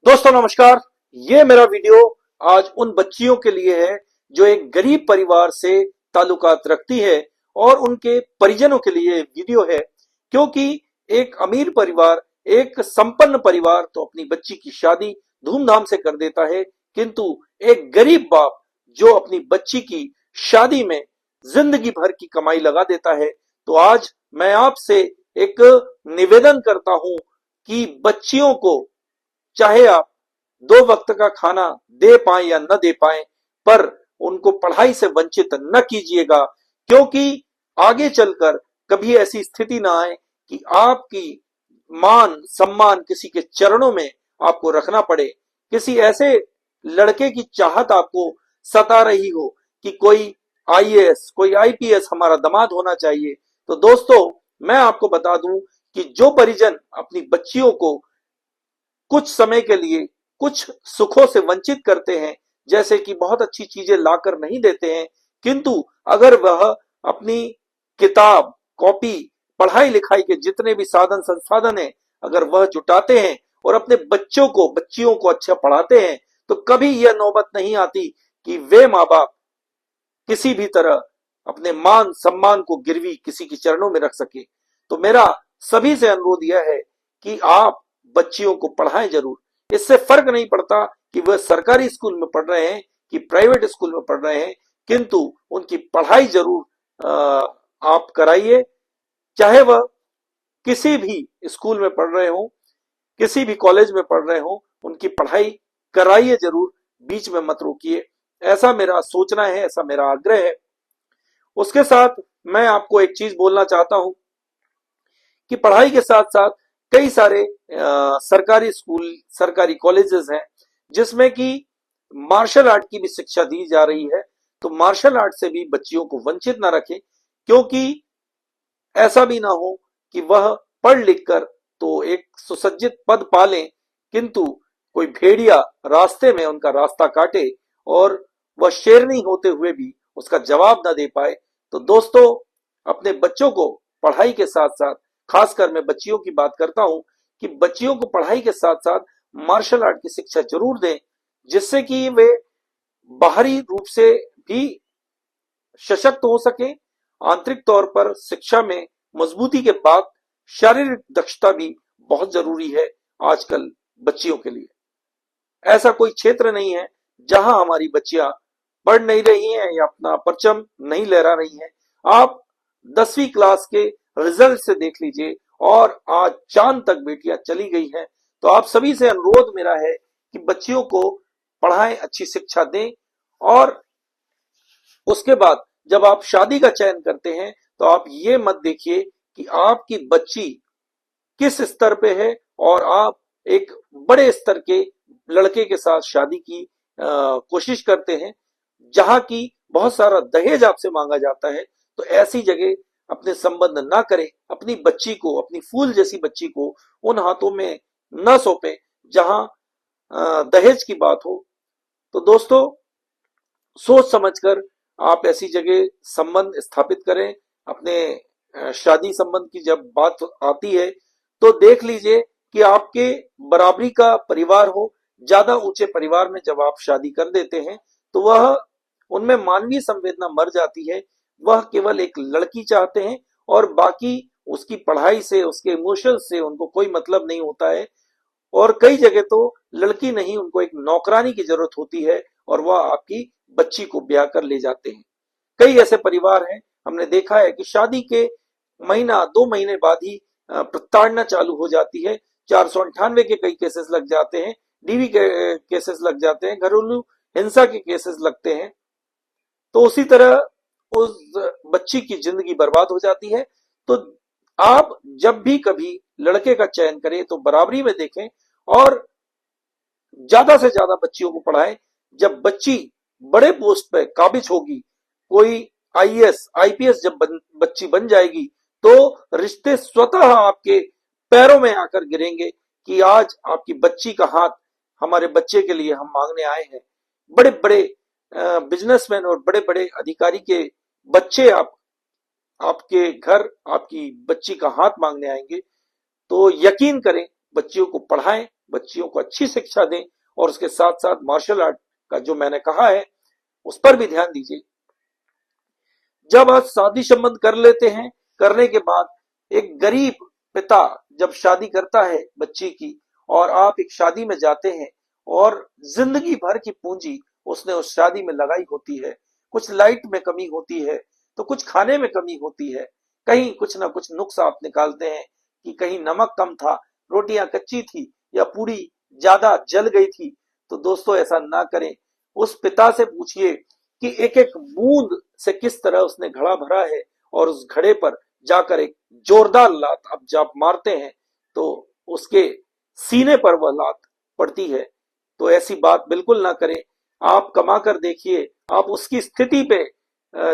दोस्तों नमस्कार। ये मेरा वीडियो आज उन बच्चियों के लिए है जो एक गरीब परिवार से ताल्लुकात रखती है और उनके परिजनों के लिए वीडियो है, क्योंकि एक अमीर परिवार, एक संपन्न परिवार तो अपनी बच्ची की शादी धूमधाम से कर देता है, किंतु एक गरीब बाप जो अपनी बच्ची की शादी में जिंदगी भर की कमाई लगा देता है। तो आज मैं आपसे एक निवेदन करता हूं कि बच्चियों को, चाहे आप दो वक्त का खाना दे पाए या न दे पाए, पर उनको पढ़ाई से वंचित न कीजिएगा, क्योंकि आगे चलकर कभी ऐसी स्थिति ना आए कि आपकी मान सम्मान किसी के चरणों में आपको रखना पड़े, किसी ऐसे लड़के की चाहत आपको सता रही हो कि कोई आईएएस, कोई आईपीएस हमारा दामाद होना चाहिए। तो दोस्तों, मैं आपको बता दूं कि जो परिजन अपनी बच्चियों को कुछ समय के लिए कुछ सुखों से वंचित करते हैं, जैसे कि बहुत अच्छी चीजें लाकर नहीं देते हैं, किंतु अगर वह अपनी किताब, कॉपी, पढ़ाई लिखाई के जितने भी साधन संसाधन हैं, अगर वह जुटाते हैं और अपने बच्चों को, बच्चियों को अच्छा पढ़ाते हैं, तो कभी यह नौबत नहीं आती कि वे माँ बाप किसी भी तरह अपने मान सम्मान को गिरवी किसी के चरणों में रख सके। तो मेरा सभी से अनुरोध यह है कि आप बच्चियों को पढ़ाएं जरूर। इससे फर्क नहीं पड़ता कि वह सरकारी स्कूल में पढ़ रहे हैं कि प्राइवेट स्कूल में पढ़ रहे हैं, किंतु उनकी पढ़ाई जरूर आप कराइए। चाहे वह किसी भी स्कूल में पढ़ रहे हो, किसी भी कॉलेज में पढ़ रहे हो, उनकी पढ़ाई कराइए जरूर, बीच में मत रोकिए। ऐसा मेरा सोचना है, ऐसा मेरा आग्रह है। उसके साथ मैं आपको एक चीज बोलना चाहता हूं कि पढ़ाई के साथ साथ कई सारे सरकारी स्कूल, सरकारी कॉलेजेस हैं जिसमें कि मार्शल आर्ट की भी शिक्षा दी जा रही है। तो मार्शल आर्ट से भी बच्चियों को वंचित ना रखें, क्योंकि ऐसा भी ना हो कि वह पढ़ लिख कर तो एक सुसज्जित पद पा लें, किंतु कोई भेड़िया रास्ते में उनका रास्ता काटे और वह शेरनी होते हुए भी उसका जवाब ना दे पाए। तो दोस्तों, अपने बच्चों को पढ़ाई के साथ साथ, खासकर मैं बच्चियों की बात करता हूं, कि बच्चियों को पढ़ाई के साथ साथ मार्शल आर्ट की शिक्षा जरूर दें, जिससे कि वे बाहरी रूप से भी सशक्त हो सके, आंतरिक तौर पर शिक्षा में मजबूती के बाद शारीरिक दक्षता भी बहुत जरूरी है आजकल बच्चियों के लिए। ऐसा कोई क्षेत्र नहीं है जहां हमारी बच्चियां पढ़ नहीं रही हैं या अपना परचम नहीं लहरा रही हैं। आप 10वीं क्लास के रिजल्ट से देख लीजिए, और आज चांद तक बेटियां चली गई हैं। तो आप सभी से अनुरोध मेरा है कि बच्चियों को पढ़ाएं, अच्छी शिक्षा दें, और उसके बाद जब आप शादी का चयन करते हैं तो आप ये मत देखिए कि आपकी बच्ची किस स्तर पे है और आप एक बड़े स्तर के लड़के के साथ शादी की कोशिश करते हैं, जहां की बहुत सारा दहेज आपसे मांगा जाता है। तो ऐसी जगह अपने संबंध ना करें, अपनी बच्ची को, अपनी फूल जैसी बच्ची को उन हाथों में न सौंपे जहां दहेज की बात हो। तो दोस्तों, सोच समझकर आप ऐसी जगह संबंध स्थापित करें। अपने शादी संबंध की जब बात आती है तो देख लीजिए कि आपके बराबरी का परिवार हो। ज्यादा ऊंचे परिवार में जब आप शादी कर देते हैं तो वह, उनमें मानवीय संवेदना मर जाती है। वह केवल एक लड़की चाहते हैं और बाकी उसकी पढ़ाई से, उसके इमोशंस से उनको कोई मतलब नहीं होता है। और कई जगह तो लड़की नहीं, उनको एक नौकरानी की जरूरत होती है और वह आपकी बच्ची को ब्याह कर ले जाते हैं। कई ऐसे परिवार हैं, हमने देखा है कि शादी के महीना 2 महीने बाद ही प्रताड़ना चालू हो जाती है। 498 के कई केसेस लग जाते हैं, डीवी के केसेस लग जाते हैं, घरेलू हिंसा के केसेस लगते हैं। तो उसी तरह उस बच्ची की जिंदगी बर्बाद हो जाती है। तो आप जब भी कभी लड़के का चयन करें तो बराबरी में देखें और ज्यादा से ज्यादा बच्चियों को पढ़ाएं। जब बच्ची बड़े पोस्ट पे काबिज होगी, कोई आईएएस आईपीएस जब बच्ची बन जाएगी, तो रिश्ते स्वतः आपके पैरों में आकर गिरेंगे कि आज आपकी बच्ची का हाथ हमारे बच्चे के लिए हम मांगने आए हैं। बड़े बड़े बिजनेसमैन और बड़े बड़े अधिकारी के बच्चे आपके घर आपकी बच्ची का हाथ मांगने आएंगे। तो यकीन करें, बच्चियों को पढ़ाएं, बच्चियों को अच्छी शिक्षा दें और उसके साथ साथ मार्शल आर्ट का जो मैंने कहा है उस पर भी ध्यान दीजिए। जब आप शादी संबंध कर लेते हैं, करने के बाद एक गरीब पिता जब शादी करता है बच्ची की और आप एक शादी में जाते हैं और जिंदगी भर की पूंजी उसने उस शादी में लगाई होती है, कुछ लाइट में कमी होती है तो कुछ खाने में कमी होती है, कहीं कुछ ना कुछ नुक्स आप निकालते हैं कि कहीं नमक कम था, रोटियां कच्ची थी या पूरी ज्यादा जल गई थी। तो दोस्तों ऐसा ना करें। उस पिता से पूछिए कि एक एक बूंद से किस तरह उसने घड़ा भरा है और उस घड़े पर जाकर एक जोरदार लात अब जब मारते हैं तो उसके सीने पर वह लात पड़ती है। तो ऐसी बात बिल्कुल ना करें। आप कमा कर देखिए, आप उसकी स्थिति पे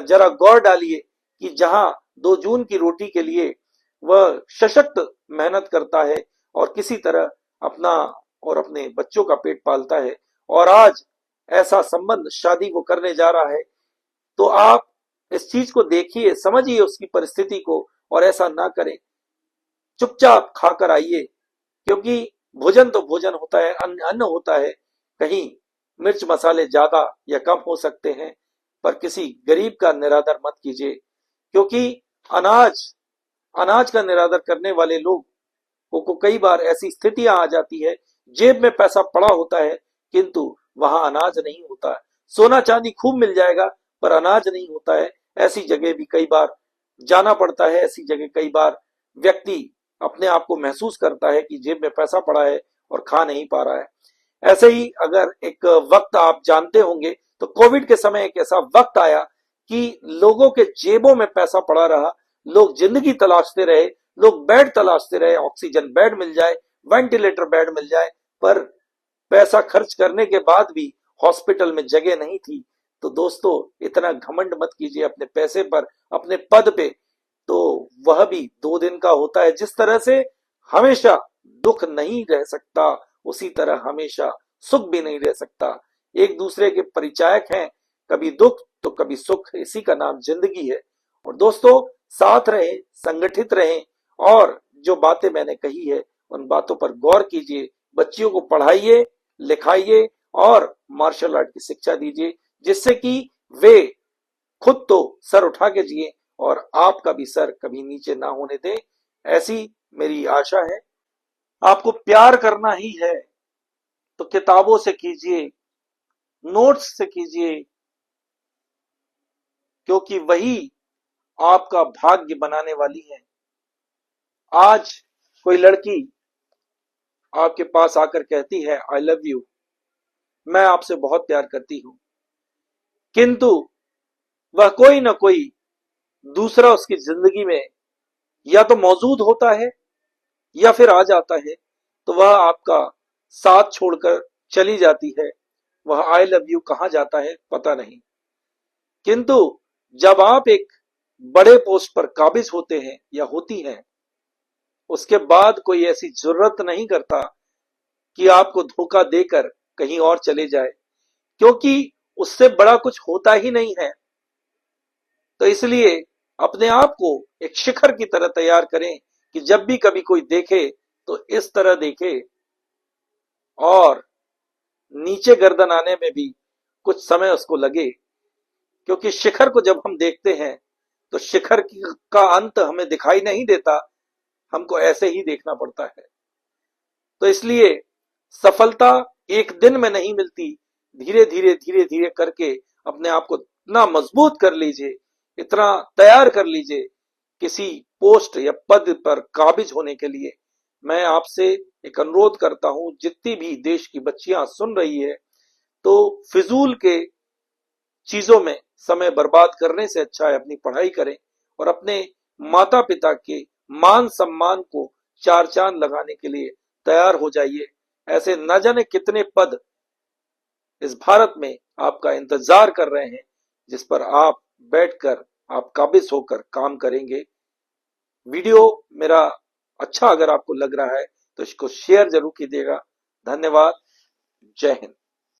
जरा गौर डालिए कि जहां 2 जून की रोटी के लिए वह सशक्त मेहनत करता है और किसी तरह अपना और अपने बच्चों का पेट पालता है और आज ऐसा संबंध शादी को करने जा रहा है, तो आप इस चीज को देखिए, समझिए उसकी परिस्थिति को और ऐसा ना करें। चुपचाप खाकर आइए, क्योंकि भोजन तो भोजन होता है, अन्न अन्न होता है। कहीं मिर्च मसाले ज्यादा या कम हो सकते हैं, पर किसी गरीब का निरादर मत कीजिए, क्योंकि अनाज अनाज का निरादर करने वाले लोग को कई बार ऐसी स्थितियां आ जाती है, जेब में पैसा पड़ा होता है किंतु वहां अनाज नहीं होता है। सोना चांदी खूब मिल जाएगा पर अनाज नहीं होता है। ऐसी जगह भी कई बार जाना पड़ता है। ऐसी जगह कई बार व्यक्ति अपने आप को महसूस करता है कि जेब में पैसा पड़ा है और खा नहीं पा रहा है। ऐसे ही अगर एक वक्त आप जानते होंगे तो कोविड के समय एक ऐसा वक्त आया कि लोगों के जेबों में पैसा पड़ा रहा, लोग जिंदगी तलाशते रहे, लोग बेड तलाशते रहे, ऑक्सीजन बेड मिल जाए, वेंटिलेटर बेड मिल जाए, पर पैसा खर्च करने के बाद भी हॉस्पिटल में जगह नहीं थी। तो दोस्तों इतना घमंड मत कीजिए अपने पैसे पर, अपने पद पे। तो वह भी 2 दिन का होता है। जिस तरह से हमेशा दुख नहीं रह सकता, उसी तरह हमेशा सुख भी नहीं रह सकता। एक दूसरे के परिचायक हैं, कभी दुख तो कभी सुख, इसी का नाम जिंदगी है। और दोस्तों साथ रहें, संगठित रहें और जो बातें मैंने कही है उन बातों पर गौर कीजिए। बच्चियों को पढ़ाइए, लिखाइए और मार्शल आर्ट की शिक्षा दीजिए, जिससे कि वे खुद तो सर उठा के जिए और आपका भी सर कभी नीचे ना होने दें, ऐसी मेरी आशा है। आपको प्यार करना ही है तो किताबों से कीजिए, नोट्स से कीजिए, क्योंकि वही आपका भाग्य बनाने वाली है। आज कोई लड़की आपके पास आकर कहती है आई लव यू, मैं आपसे बहुत प्यार करती हूं, किंतु वह कोई ना कोई दूसरा उसकी जिंदगी में या तो मौजूद होता है या फिर आ जाता है, तो वह आपका साथ छोड़कर चली जाती है। वह आई लव यू कहां जाता है पता नहीं। किंतु जब आप एक बड़े पोस्ट पर काबिज होते हैं या होती हैं, उसके बाद कोई ऐसी जरूरत नहीं करता कि आपको धोखा देकर कहीं और चले जाए, क्योंकि उससे बड़ा कुछ होता ही नहीं है। तो इसलिए अपने आप को एक शिखर की तरह तैयार करें कि जब भी कभी कोई देखे तो इस तरह देखे और नीचे गर्दन आने में भी कुछ समय उसको लगे, क्योंकि शिखर को जब हम देखते हैं तो शिखर का अंत हमें दिखाई नहीं देता, हमको ऐसे ही देखना पड़ता है। तो इसलिए सफलता एक दिन में नहीं मिलती, धीरे धीरे करके अपने आप को इतना मजबूत कर लीजिए, इतना तैयार कर लीजिए किसी पोस्ट या पद पर काबिज होने के लिए। मैं आपसे एक अनुरोध करता हूं, जितनी भी देश की बच्चियां सुन रही है, तो फिजूल के चीजों में समय बर्बाद करने से अच्छा है अपनी पढ़ाई करें और अपने माता पिता के मान सम्मान को चार चांद लगाने के लिए तैयार हो जाइए। ऐसे न जाने कितने पद इस भारत में आपका इंतजार कर रहे हैं, जिस पर आप बैठकर आप काबिज होकर काम करेंगे। वीडियो मेरा अच्छा अगर आपको लग रहा है तो इसको शेयर जरूर कीजिएगा। धन्यवाद। जय हिंद।